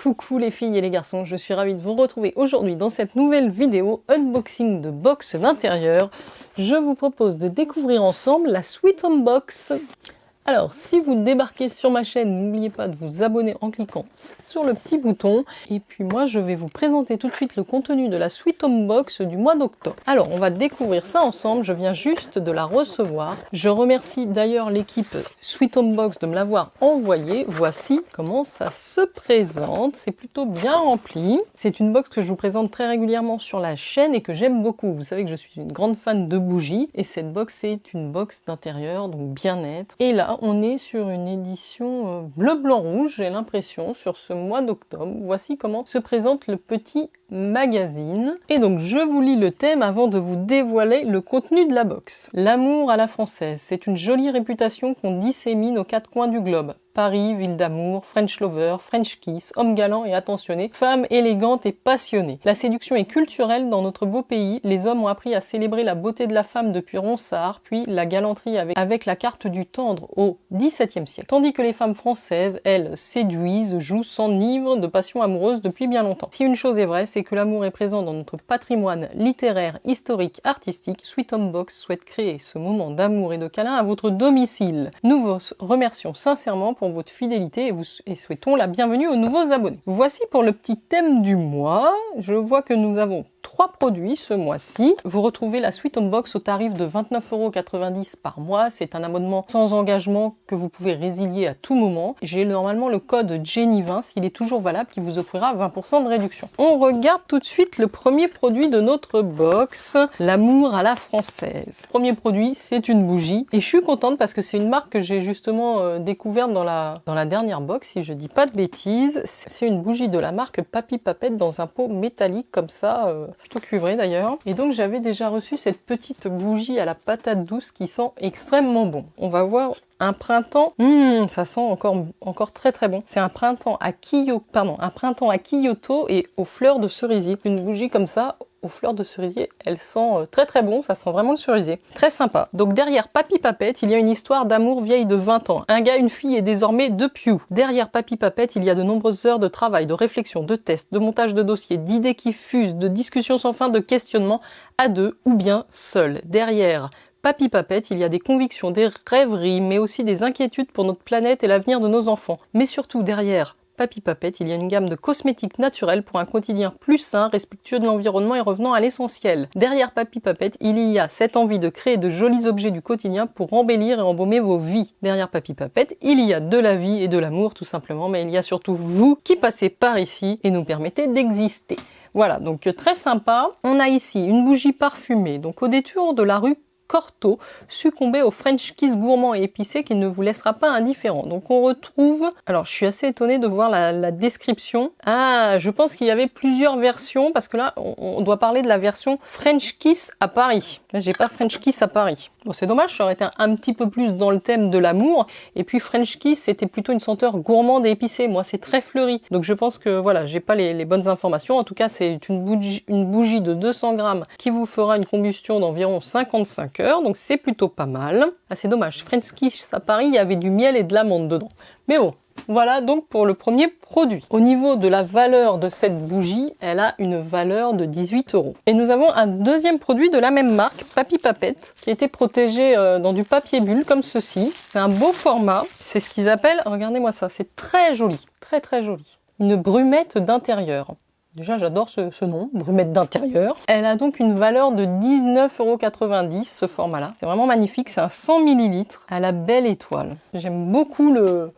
Coucou les filles et les garçons, je suis ravie de vous retrouver aujourd'hui dans cette nouvelle vidéo unboxing de box d'intérieur. Je vous propose de découvrir ensemble la Sweet Home Box. Alors, si vous débarquez sur ma chaîne, n'oubliez pas de vous abonner en cliquant sur le petit bouton. Et puis moi, je vais vous présenter tout de suite le contenu de la Sweet Home Box du mois d'octobre. Alors, on va découvrir ça ensemble. Je viens juste de la recevoir. Je remercie d'ailleurs l'équipe Sweet Home Box de me l'avoir envoyée. Voici comment ça se présente. C'est plutôt bien rempli. C'est une box que je vous présente très régulièrement sur la chaîne et que j'aime beaucoup. Vous savez que je suis une grande fan de bougies. Et cette box, c'est une box d'intérieur, donc bien-être. Et là, on est sur une édition bleu, blanc, rouge, j'ai l'impression, sur ce mois d'octobre. Voici comment se présente le petit magazine. Et donc, je vous lis le thème avant de vous dévoiler le contenu de la box. L'amour à la française, c'est une jolie réputation qu'on dissémine aux quatre coins du globe. Paris, ville d'amour, French lover, French kiss, homme galant et attentionné, femme élégante et passionnée. La séduction est culturelle dans notre beau pays. Les hommes ont appris à célébrer la beauté de la femme depuis Ronsard, puis la galanterie avec la carte du tendre au XVIIe siècle. Tandis que les femmes françaises, elles, séduisent, jouent, s'enivrent de passion amoureuse depuis bien longtemps. Si une chose est vraie, c'est que l'amour est présent dans notre patrimoine littéraire, historique, artistique. Sweet Home Box souhaite créer ce moment d'amour et de câlin à votre domicile. Nous vous remercions sincèrement pour votre fidélité et souhaitons la bienvenue aux nouveaux abonnés. Voici pour le petit thème du mois. Je vois que nous avons 3 produits ce mois-ci. Vous retrouvez la Sweet Home Box au tarif de 29,90 € par mois. C'est un abonnement sans engagement que vous pouvez résilier à tout moment. J'ai normalement le code Jenny20, s'il est toujours valable, qui vous offrira 20% de réduction. On regarde tout de suite le premier produit de notre box, l'amour à la française. Premier produit, c'est une bougie. Et je suis contente parce que c'est une marque que j'ai justement découverte dans la dernière box, si je dis pas de bêtises. C'est une bougie de la marque Papy Papette dans un pot métallique comme ça, plutôt cuivré d'ailleurs. Et donc j'avais déjà reçu cette petite bougie à la patate douce qui sent extrêmement bon. On va voir un printemps. Ça sent encore très très bon. C'est un printemps à Kyoto et aux fleurs de cerisier. Une bougie comme ça, aux fleurs de cerisier, elle sent très très bon, ça sent vraiment le cerisier. Très sympa. Donc derrière Papy Papette, il y a une histoire d'amour vieille de 20 ans. Un gars, une fille et désormais 2 Pew. Derrière Papy Papette, il y a de nombreuses heures de travail, de réflexion, de tests, de montage de dossiers, d'idées qui fusent, de discussions sans fin, de questionnements à deux ou bien seul. Derrière Papy Papette, il y a des convictions, des rêveries, mais aussi des inquiétudes pour notre planète et l'avenir de nos enfants. Mais surtout derrière Papy Papette, il y a une gamme de cosmétiques naturels pour un quotidien plus sain, respectueux de l'environnement et revenant à l'essentiel. Derrière Papy Papette, il y a cette envie de créer de jolis objets du quotidien pour embellir et embaumer vos vies. Derrière Papy Papette, il y a de la vie et de l'amour tout simplement, mais il y a surtout vous qui passez par ici et nous permettez d'exister. Voilà, donc très sympa. On a ici une bougie parfumée, donc au détour de la rue Cortot, succombez au French kiss gourmand et épicé qui ne vous laissera pas indifférent. Donc on retrouve, alors je suis assez étonnée de voir la description. Ah, je pense qu'il y avait plusieurs versions parce que là on doit parler de la version French kiss à Paris. Là j'ai pas French kiss à Paris. Bon, c'est dommage, ça aurait été un petit peu plus dans le thème de l'amour. Et puis French kiss, c'était plutôt une senteur gourmande et épicée. Moi, c'est très fleuri. Donc je pense que voilà, j'ai pas les bonnes informations. En tout cas, c'est une bougie de 200 grammes qui vous fera une combustion d'environ 55 heures. Donc c'est plutôt pas mal. Ah, c'est dommage. French kiss à Paris, il y avait du miel et de l'amande dedans. Mais bon. Voilà donc pour le premier produit. Au niveau de la valeur de cette bougie, elle a une valeur de 18 €. Et nous avons un deuxième produit de la même marque, Papy Papette, qui a été protégé dans du papier bulle comme ceci. C'est un beau format. C'est ce qu'ils appellent, regardez-moi ça, c'est très joli, très très joli. Une brumette d'intérieur. Déjà, j'adore ce nom, brumette d'intérieur. Elle a donc une valeur de 19,90 € ce format-là. C'est vraiment magnifique, c'est un 100 ml à la belle étoile. J'aime beaucoup le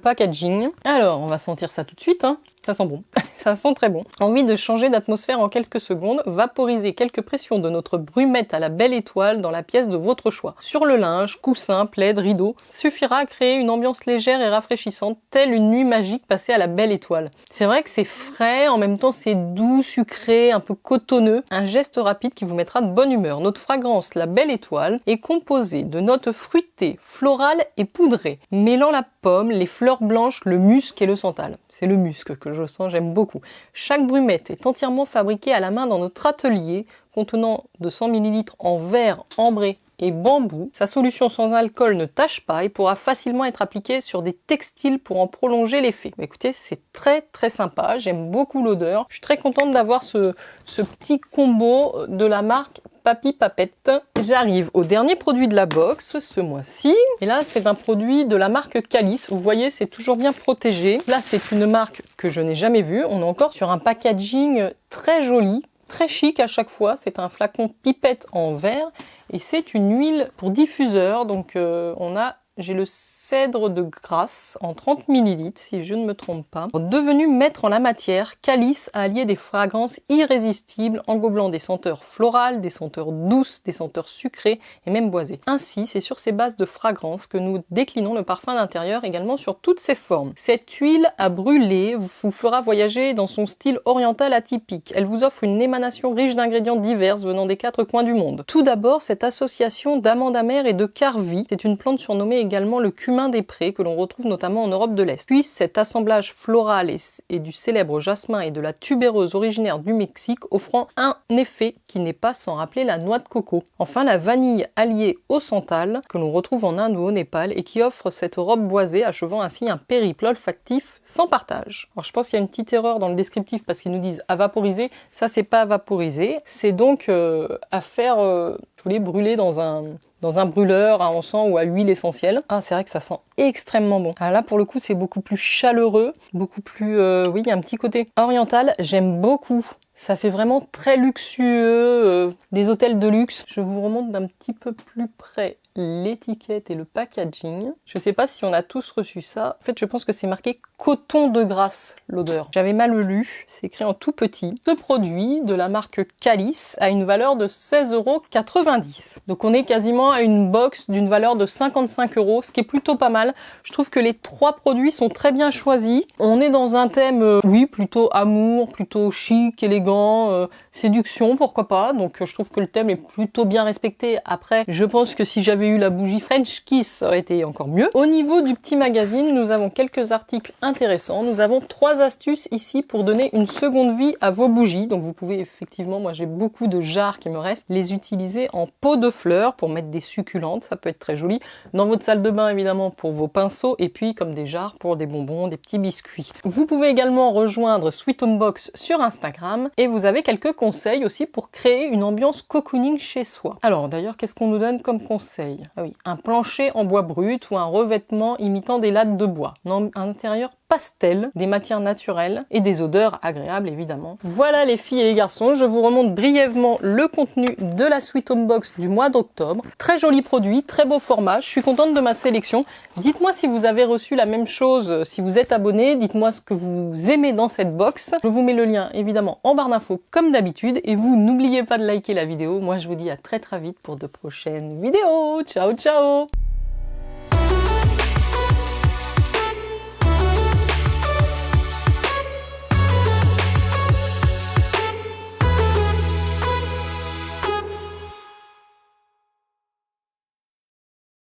packaging. Alors, on va sentir ça tout de suite, hein. Ça sent bon, ça sent très bon. Envie de changer d'atmosphère en quelques secondes, vaporisez quelques pressions de notre brumette à la belle étoile dans la pièce de votre choix. Sur le linge, coussin, plaid, rideau, suffira à créer une ambiance légère et rafraîchissante, telle une nuit magique passée à la belle étoile. C'est vrai que c'est frais, en même temps c'est doux, sucré, un peu cotonneux, un geste rapide qui vous mettra de bonne humeur. Notre fragrance, la belle étoile, est composée de notes fruitées, florales et poudrées, mêlant la pomme, les fleurs blanches, le musc et le santal. C'est le musc que je sens, j'aime beaucoup. Chaque brumette est entièrement fabriquée à la main dans notre atelier, contenant de 100 ml en verre ambré et bambou. Sa solution sans alcool ne tâche pas et pourra facilement être appliquée sur des textiles pour en prolonger l'effet. Écoutez, c'est très sympa, j'aime beaucoup l'odeur. Je suis très contente d'avoir ce petit combo de la marque Papy Papette. J'arrive au dernier produit de la box ce mois-ci. Et là, c'est un produit de la marque Calice. Vous voyez, c'est toujours bien protégé. Là, c'est une marque que je n'ai jamais vue. On est encore sur un packaging très joli, très chic à chaque fois. C'est un flacon pipette en verre et c'est une huile pour diffuseur. Donc, j'ai le cèdre de Grasse en 30 ml, si je ne me trompe pas. Devenu maître en la matière, Calice a allié des fragrances irrésistibles, engobant des senteurs florales, des senteurs douces, des senteurs sucrées et même boisées. Ainsi, c'est sur ces bases de fragrances que nous déclinons le parfum d'intérieur également sur toutes ses formes. Cette huile à brûler vous fera voyager dans son style oriental atypique. Elle vous offre une émanation riche d'ingrédients divers venant des 4 coins du monde. Tout d'abord, cette association d'amandes amères et de carvi. C'est une plante surnommée également le cumin des prés que l'on retrouve notamment en Europe de l'Est. Puis cet assemblage floral et du célèbre jasmin et de la tubéreuse originaire du Mexique offrant un effet qui n'est pas sans rappeler la noix de coco. Enfin la vanille alliée au santal que l'on retrouve en Inde ou au Népal et qui offre cette robe boisée achevant ainsi un périple olfactif sans partage. Alors je pense qu'il y a une petite erreur dans le descriptif parce qu'ils nous disent à vaporiser, ça c'est pas à vaporiser, c'est donc à faire brûler dans un brûleur à encens ou à huile essentielle. Ah, c'est vrai que ça sent extrêmement bon. Ah, là, pour le coup, c'est beaucoup plus chaleureux, beaucoup plus... oui, il y a un petit côté oriental. J'aime beaucoup. Ça fait vraiment très luxueux, des hôtels de luxe. Je vous remonte d'un petit peu plus près l'étiquette et le packaging. Je sais pas si on a tous reçu ça. En fait, je pense que c'est marqué coton de Grasse, l'odeur. J'avais mal lu, c'est écrit en tout petit. Ce produit de la marque Calice a une valeur de 16,90 €. Donc on est quasiment à une box d'une valeur de 55 €, ce qui est plutôt pas mal. Je trouve que les 3 produits sont très bien choisis. On est dans un thème, oui, plutôt amour, plutôt chic, élégant, séduction, pourquoi pas. Donc je trouve que le thème est plutôt bien respecté. Après, je pense que si j'avais eu la bougie French Kiss, ça aurait été encore mieux. Au niveau du petit magazine, nous avons quelques articles intéressants. Nous avons 3 astuces ici pour donner une seconde vie à vos bougies. Donc vous pouvez effectivement, moi j'ai beaucoup de jarres qui me restent, les utiliser en pot de fleurs pour mettre des succulentes, ça peut être très joli. Dans votre salle de bain évidemment pour vos pinceaux et puis comme des jarres pour des bonbons, des petits biscuits. Vous pouvez également rejoindre Sweet Home Box sur Instagram et vous avez quelques conseils aussi pour créer une ambiance cocooning chez soi. Alors d'ailleurs, qu'est-ce qu'on nous donne comme conseil? Ah oui, un plancher en bois brut ou un revêtement imitant des lattes de bois. Un intérieur pastel, des matières naturelles et des odeurs agréables évidemment. Voilà les filles et les garçons, je vous remonte brièvement le contenu de la Sweet Home Box du mois d'octobre. Très joli produit, très beau format, je suis contente de ma sélection. Dites-moi si vous avez reçu la même chose, si vous êtes abonné, dites-moi ce que vous aimez dans cette box. Je vous mets le lien évidemment en barre d'infos comme d'habitude et vous n'oubliez pas de liker la vidéo. Moi je vous dis à très vite pour de prochaines vidéos. Ciao ciao.